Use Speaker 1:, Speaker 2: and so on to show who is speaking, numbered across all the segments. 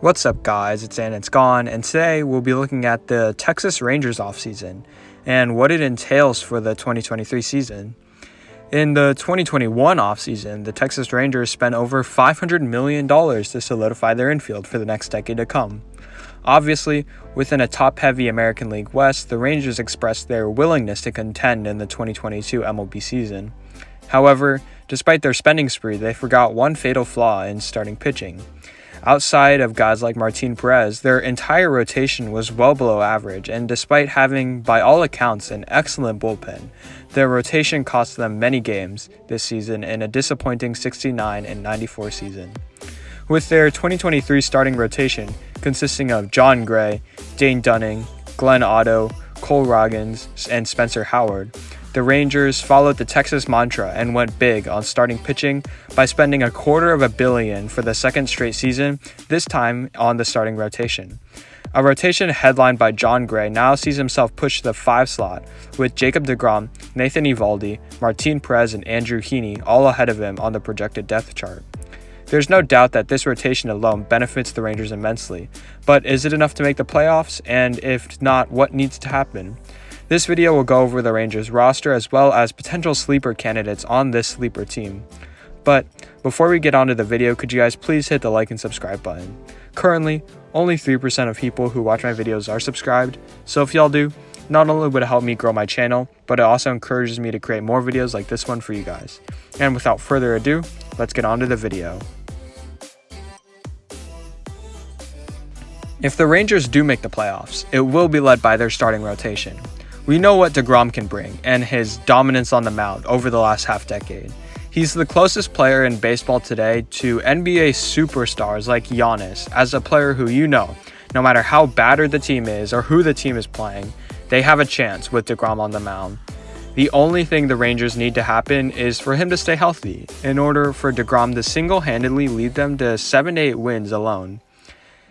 Speaker 1: What's up guys, it's And It's Gone, and today we'll be looking at the Texas Rangers offseason and what it entails for the 2023 season. In the 2021 offseason, the Texas Rangers spent over $500 million to solidify their infield for the next decade to come. Obviously, within a top-heavy American League West, the Rangers expressed their willingness to contend in the 2022 MLB season. However, despite their spending spree, they forgot one fatal flaw in starting pitching. Outside of guys like Martin Perez, their entire rotation was well below average, and despite having, by all accounts, an excellent bullpen, their rotation cost them many games this season in a disappointing 69-94 season. With their 2023 starting rotation consisting of Jon Gray, Dane Dunning, Glenn Otto, Cole Ragans, and Spencer Howard, the Rangers followed the Texas mantra and went big on starting pitching by spending $250 million for the second straight season, this time on the starting rotation. A rotation headlined by Jon Gray now sees himself push to the 5 slot, with Jacob deGrom, Nathan Eovaldi, Martin Perez, and Andrew Heaney all ahead of him on the projected depth chart. There's no doubt that this rotation alone benefits the Rangers immensely, but is it enough to make the playoffs? And if not, what needs to happen? This video will go over the Rangers roster as well as potential sleeper candidates on this sleeper team. But before we get on to the video, could you guys please hit the like and subscribe button? Currently, only 3% of people who watch my videos are subscribed, so if y'all do, not only would it help me grow my channel, but it also encourages me to create more videos like this one for you guys. And without further ado, let's get on to the video. If the Rangers do make the playoffs, it will be led by their starting rotation. We know what deGrom can bring and his dominance on the mound over the last half-decade. He's the closest player in baseball today to NBA superstars like Giannis as a player who no matter how battered the team is or who the team is playing, they have a chance with deGrom on the mound. The only thing the Rangers need to happen is for him to stay healthy in order for deGrom to single-handedly lead them to 7 to 8 wins alone.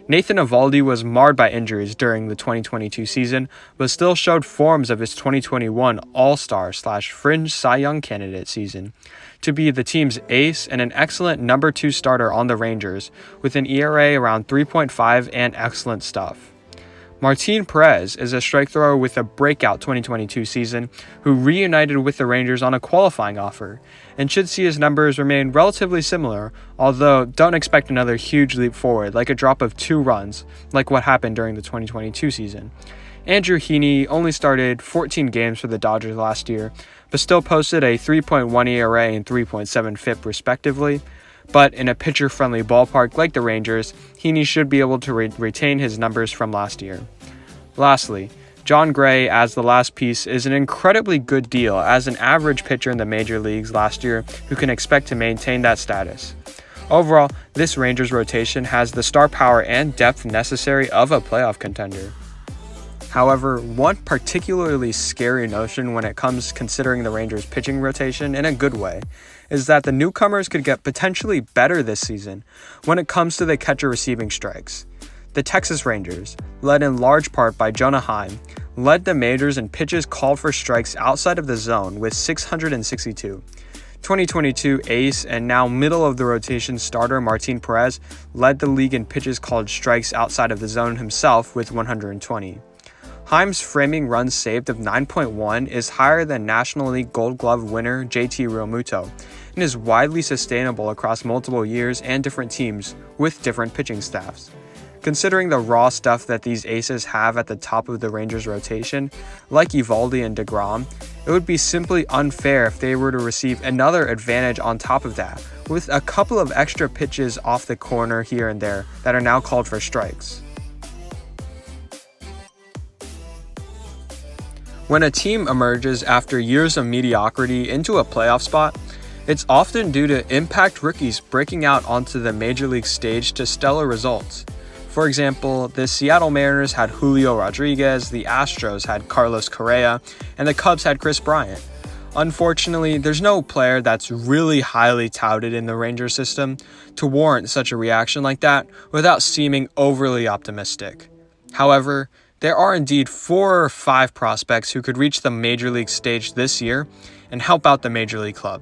Speaker 1: Nathan Eovaldi was marred by injuries during the 2022 season, but still showed forms of his 2021 All-Star/Fringe Cy Young candidate season to be the team's ace and an excellent number 2 starter on the Rangers, with an ERA around 3.5 and excellent stuff. Martin Perez is a strike thrower with a breakout 2022 season who reunited with the Rangers on a qualifying offer and should see his numbers remain relatively similar, although don't expect another huge leap forward like a drop of 2 runs like what happened during the 2022 season. Andrew Heaney only started 14 games for the Dodgers last year, but still posted a 3.1 ERA and 3.7 FIP respectively. But in a pitcher-friendly ballpark like the Rangers, Heaney should be able to retain his numbers from last year. Lastly, Jon Gray as the last piece is an incredibly good deal as an average pitcher in the major leagues last year who can expect to maintain that status. Overall, this Rangers rotation has the star power and depth necessary of a playoff contender. However, one particularly scary notion when it comes considering the Rangers' pitching rotation in a good way is that the newcomers could get potentially better this season when it comes to the catcher receiving strikes. The Texas Rangers, led in large part by Jonah Heim, led the majors in pitches called for strikes outside of the zone with 662. 2022 ace and now middle of the rotation starter Martin Perez led the league in pitches called strikes outside of the zone himself with 120. Heim's framing runs saved of 9.1 is higher than National League Gold Glove winner JT Realmuto and is widely sustainable across multiple years and different teams with different pitching staffs. Considering the raw stuff that these aces have at the top of the Rangers rotation, like Eovaldi and deGrom, it would be simply unfair if they were to receive another advantage on top of that, with a couple of extra pitches off the corner here and there that are now called for strikes. When a team emerges after years of mediocrity into a playoff spot, it's often due to impact rookies breaking out onto the major league stage to stellar results. For example, the Seattle Mariners had Julio Rodriguez, the Astros had Carlos Correa, and the Cubs had Chris Bryant. Unfortunately, there's no player that's really highly touted in the Ranger system to warrant such a reaction like that without seeming overly optimistic. However, there are indeed 4 or 5 prospects who could reach the major league stage this year and help out the major league club.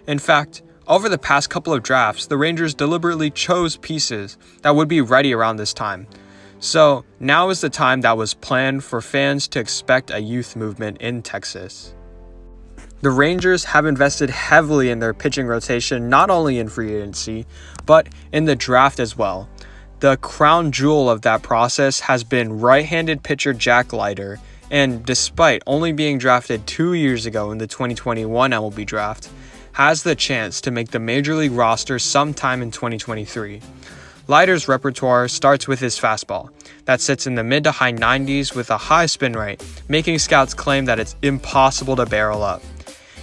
Speaker 1: In fact, Over the past couple of drafts, the Rangers deliberately chose pieces that would be ready around this time. So now is the time that was planned for fans to expect a youth movement in Texas. The Rangers have invested heavily in their pitching rotation, not only in free agency, but in the draft as well. The crown jewel of that process has been right-handed pitcher Jack Leiter, and despite only being drafted 2 years ago in the 2021 MLB draft, has the chance to make the Major League roster sometime in 2023. Leiter's repertoire starts with his fastball that sits in the mid to high 90s with a high spin rate, making scouts claim that it's impossible to barrel up.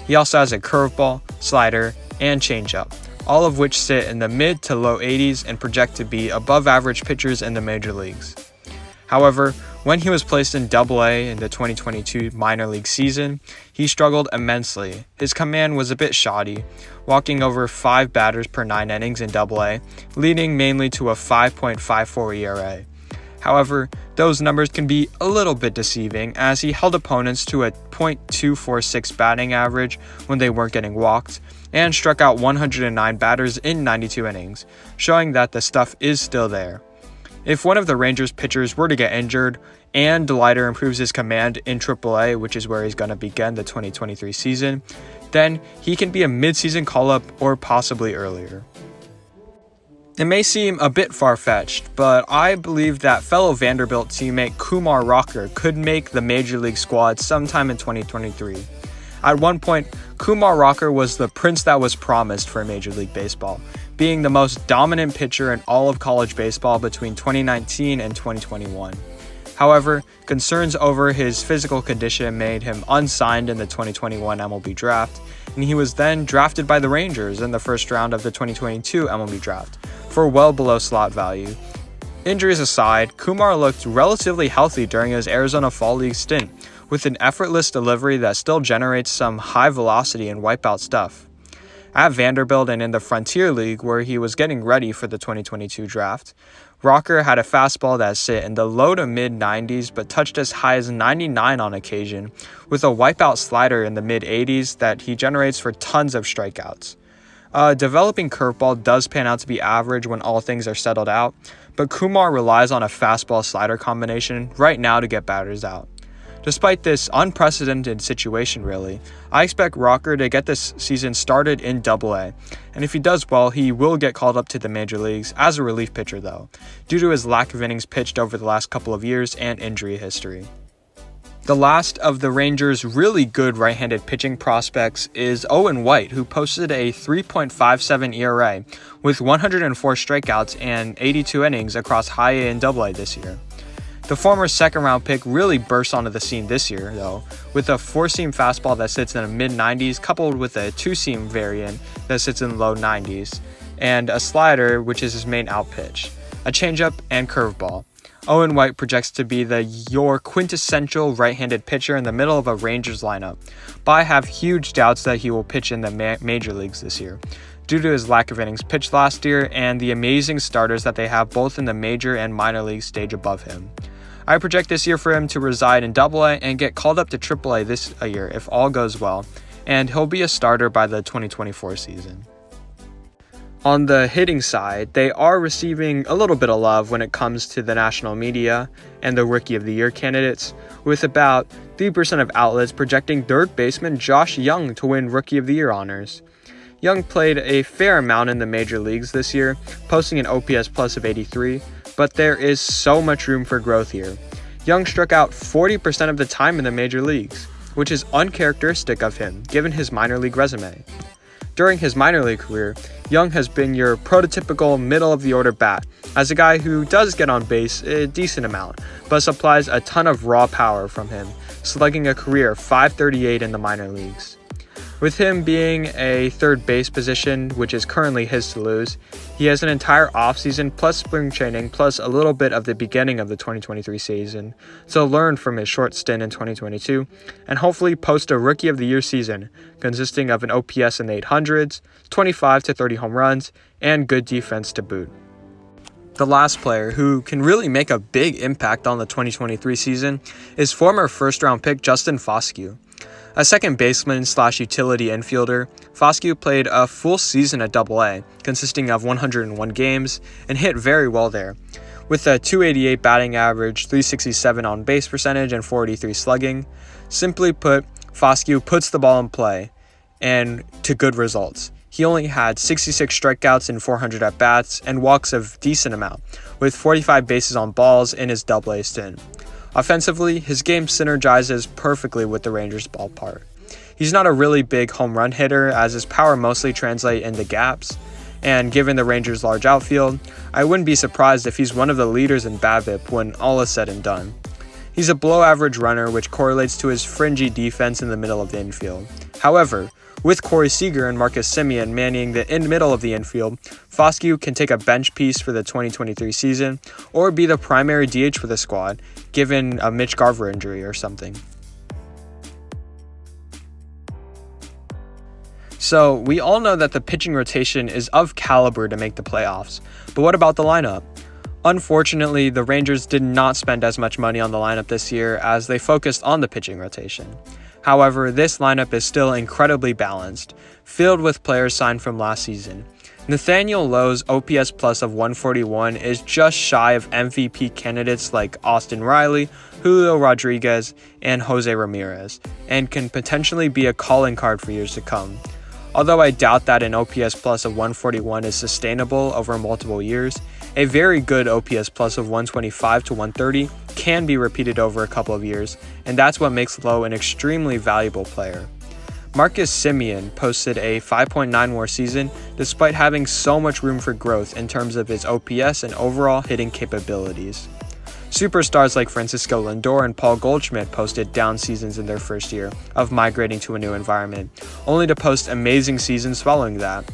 Speaker 1: He also has a curveball, slider, and changeup, all of which sit in the mid to low 80s and project to be above average pitchers in the major leagues. However, when he was placed in Double-A in the 2022 minor league season, he struggled immensely. His command was a bit shoddy, walking over 5 batters per 9 innings in Double-A, leading mainly to a 5.54 ERA. However, those numbers can be a little bit deceiving as he held opponents to a .246 batting average when they weren't getting walked, and struck out 109 batters in 92 innings, showing that the stuff is still there. If one of the Rangers pitchers were to get injured and Leiter improves his command in AAA, which is where he's going to begin the 2023 season, then he can be a mid-season call-up or possibly earlier. It may seem a bit far-fetched, but I believe that fellow Vanderbilt teammate Kumar Rocker could make the Major League squad sometime in 2023. At one point, Kumar Rocker was the prince that was promised for Major League Baseball, being the most dominant pitcher in all of college baseball between 2019 and 2021. However, concerns over his physical condition made him unsigned in the 2021 MLB draft, and he was then drafted by the Rangers in the first round of the 2022 MLB draft for well below slot value. Injuries aside, Kumar looked relatively healthy during his Arizona Fall League stint, with an effortless delivery that still generates some high velocity and wipeout stuff. At Vanderbilt and in the Frontier League, where he was getting ready for the 2022 draft, Rocker had a fastball that sit in the low to mid 90s but touched as high as 99 on occasion, with a wipeout slider in the mid 80s that he generates for tons of strikeouts. Developing curveball does pan out to be average when all things are settled out, but Kumar relies on a fastball-slider combination right now to get batters out. Despite this unprecedented situation really, I expect Rocker to get this season started in Double-A, and if he does well, he will get called up to the major leagues as a relief pitcher though, due to his lack of innings pitched over the last couple of years and injury history. The last of the Rangers' really good right-handed pitching prospects is Owen White, who posted a 3.57 ERA with 104 strikeouts and 82 innings across High A and Double-A this year. The former second-round pick really burst onto the scene this year, though, with a 4-seam fastball that sits in the mid-90s coupled with a 2-seam variant that sits in the low 90s, and a slider, which is his main out pitch, a changeup, and curveball. Owen White projects to be your quintessential right-handed pitcher in the middle of a Rangers lineup, but I have huge doubts that he will pitch in the major leagues this year, due to his lack of innings pitched last year and the amazing starters that they have both in the major and minor league stage above him. I project this year for him to reside in Double-A and get called up to Triple-A this year if all goes well, and he'll be a starter by the 2024 season. On the hitting side, they are receiving a little bit of love when it comes to the national media and the Rookie of the Year candidates, with about 3% of outlets projecting third baseman Josh Young to win Rookie of the Year honors. Young played a fair amount in the major leagues this year, posting an OPS plus of 83, but there is so much room for growth here. Young struck out 40% of the time in the major leagues, which is uncharacteristic of him given his minor league resume. During his minor league career, Young has been your prototypical middle-of-the-order bat, as a guy who does get on base a decent amount, but supplies a ton of raw power from him, slugging a career .538 in the minor leagues. With him being a third base position, which is currently his to lose, he has an entire offseason plus spring training plus a little bit of the beginning of the 2023 season to learn from his short stint in 2022 and hopefully post a Rookie of the Year season consisting of an OPS in the 800s, 25 to 30 home runs, and good defense to boot. The last player who can really make a big impact on the 2023 season is former first-round pick Justin Foscue. A second baseman slash utility infielder, Foscue played a full season at AA, consisting of 101 games, and hit very well there. With a .288 batting average, .367 on base percentage, and .483 slugging. Simply put, Foscue puts the ball in play, and to good results. He only had 66 strikeouts in 400 at-bats, and walks a decent amount, with 45 bases on balls in his AA stint. Offensively, his game synergizes perfectly with the Rangers' ballpark. He's not a really big home run hitter, as his power mostly translates into gaps, and given the Rangers' large outfield, I wouldn't be surprised if he's one of the leaders in BABIP when all is said and done. He's a below-average runner, which correlates to his fringy defense in the middle of the infield. However, with Corey Seager and Marcus Semien manning the middle of the infield, Foscue can take a bench piece for the 2023 season or be the primary DH for the squad, given a Mitch Garver injury or something. So, we all know that the pitching rotation is of caliber to make the playoffs, but what about the lineup? Unfortunately, the Rangers did not spend as much money on the lineup this year as they focused on the pitching rotation. However, this lineup is still incredibly balanced, filled with players signed from last season. Nathaniel Lowe's OPS plus of 141 is just shy of MVP candidates like Austin Riley, Julio Rodriguez, and Jose Ramirez, and can potentially be a calling card for years to come. Although I doubt that an OPS plus of 141 is sustainable over multiple years, a very good OPS plus of 125 to 130 can be repeated over a couple of years, and that's what makes Lowe an extremely valuable player. Marcus Semien posted a 5.9 WAR season despite having so much room for growth in terms of his OPS and overall hitting capabilities. Superstars like Francisco Lindor and Paul Goldschmidt posted down seasons in their first year of migrating to a new environment, only to post amazing seasons following that.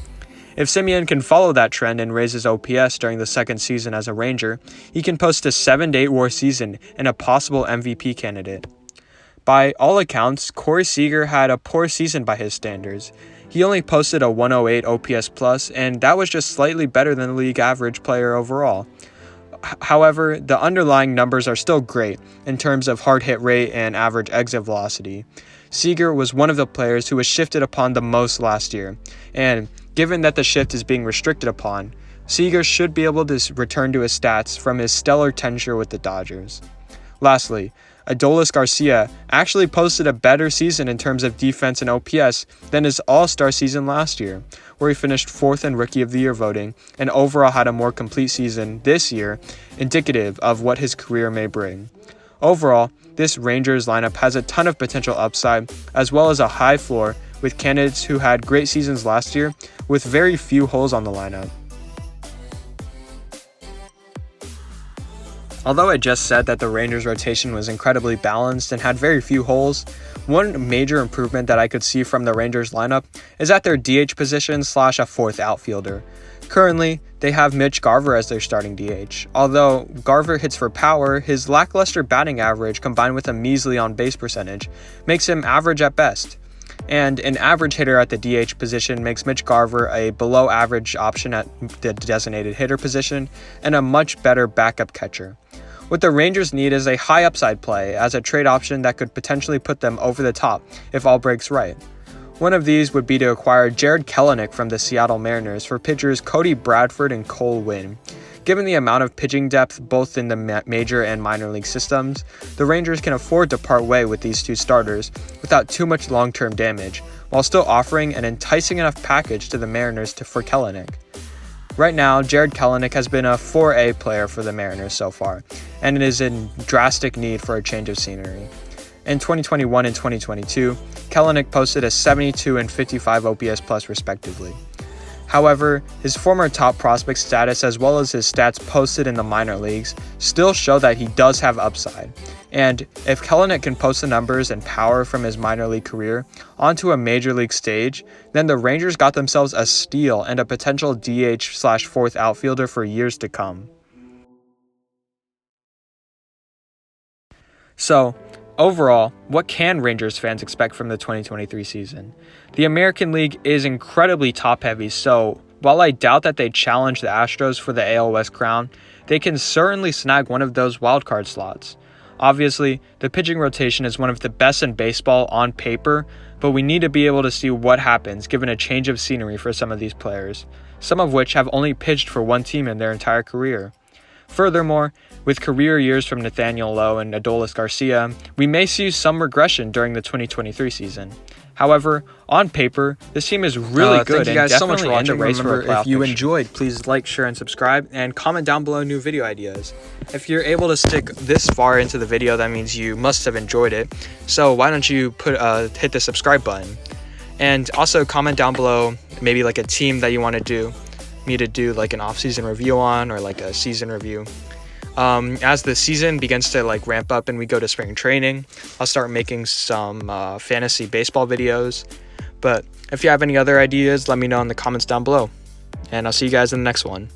Speaker 1: If Semien can follow that trend and raise his OPS during the second season as a Ranger, he can post a 7 to 8 WAR season and a possible MVP candidate. By all accounts, Corey Seager had a poor season by his standards. He only posted a 108 OPS plus, and that was just slightly better than the league average player overall. However, the underlying numbers are still great in terms of hard hit rate and average exit velocity. Seager was one of the players who was shifted upon the most last year, and given that the shift is being restricted upon, Seager should be able to return to his stats from his stellar tenure with the Dodgers. Lastly, Adolis Garcia actually posted a better season in terms of defense and OPS than his all-star season last year, where he finished 4th in Rookie of the Year voting and overall had a more complete season this year, indicative of what his career may bring. Overall, this Rangers lineup has a ton of potential upside, as well as a high floor with candidates who had great seasons last year with very few holes on the lineup. Although I just said that the Rangers rotation was incredibly balanced and had very few holes, one major improvement that I could see from the Rangers lineup is at their DH position / a fourth outfielder. Currently, they have Mitch Garver as their starting DH. Although Garver hits for power, his lackluster batting average combined with a measly on-base percentage makes him average at best. And an average hitter at the DH position makes Mitch Garver a below-average option at the designated hitter position and a much better backup catcher. What the Rangers need is a high upside play as a trade option that could potentially put them over the top if all breaks right. One of these would be to acquire Jarred Kelenic from the Seattle Mariners for pitchers Cody Bradford and Cole Winn. Given the amount of pitching depth both in the major and minor league systems, the Rangers can afford to part way with these two starters without too much long-term damage, while still offering an enticing enough package to the Mariners for Kelenic. Right now, Jarred Kelenic has been a 4A player for the Mariners so far, and it is in drastic need for a change of scenery. In 2021 and 2022, Kelenic posted a 72 and 55 OPS plus respectively. However, his former top prospect status as well as his stats posted in the minor leagues still show that he does have upside. And if Kelenic can post the numbers and power from his minor league career onto a major league stage, then the Rangers got themselves a steal and a potential DH / fourth outfielder for years to come. So, overall, what can Rangers fans expect from the 2023 season? The American League is incredibly top-heavy, so while I doubt that they challenge the Astros for the AL West crown, they can certainly snag one of those wildcard slots. Obviously, the pitching rotation is one of the best in baseball on paper, but we need to be able to see what happens given a change of scenery for some of these players, some of which have only pitched for one team in their entire career. Furthermore, with career years from Nathaniel Lowe and Adolis Garcia, we may see some regression during the 2023 season. However, on paper, this team is really good and definitely in the race for a playoff. If you enjoyed, please like, share, and subscribe, and comment down below new video ideas. If you're able to stick this far into the video, that means you must have enjoyed it. So why don't you hit the subscribe button, and also comment down below maybe like a team that you want me to do like an off-season review on, or like a season review. As the season begins to like ramp up and we go to spring training, I'll start making some fantasy baseball videos. But if you have any other ideas, let me know in the comments down below, and I'll see you guys in the next one.